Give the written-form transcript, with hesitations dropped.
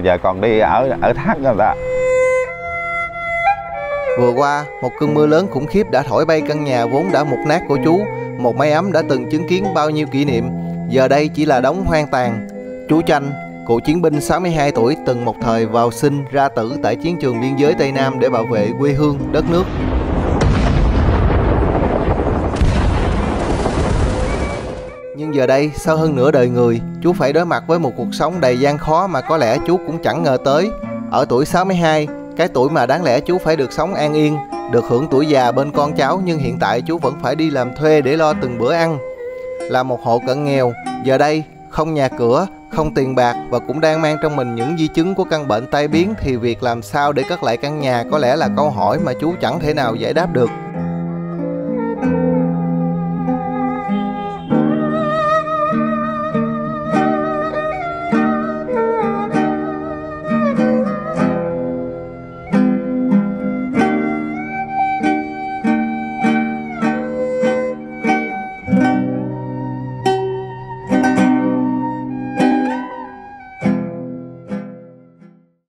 giờ còn đi ở thác người ta. Vừa qua, một cơn mưa lớn khủng khiếp đã thổi bay căn nhà vốn đã mục nát của chú. Một mái ấm đã từng chứng kiến bao nhiêu kỷ niệm, giờ đây chỉ là đống hoang tàn. Chú Chanh, cựu chiến binh 62 tuổi, từng một thời vào sinh ra tử tại chiến trường biên giới Tây Nam để bảo vệ quê hương, đất nước. Nhưng giờ đây, sau hơn nửa đời người, chú phải đối mặt với một cuộc sống đầy gian khó mà có lẽ chú cũng chẳng ngờ tới. Ở tuổi 62, cái tuổi mà đáng lẽ chú phải được sống an yên, được hưởng tuổi già bên con cháu, nhưng hiện tại chú vẫn phải đi làm thuê để lo từng bữa ăn. Là một hộ cận nghèo, giờ đây không nhà cửa, không tiền bạc và cũng đang mang trong mình những di chứng của căn bệnh tai biến, thì việc làm sao để cất lại căn nhà có lẽ là câu hỏi mà chú chẳng thể nào giải đáp được.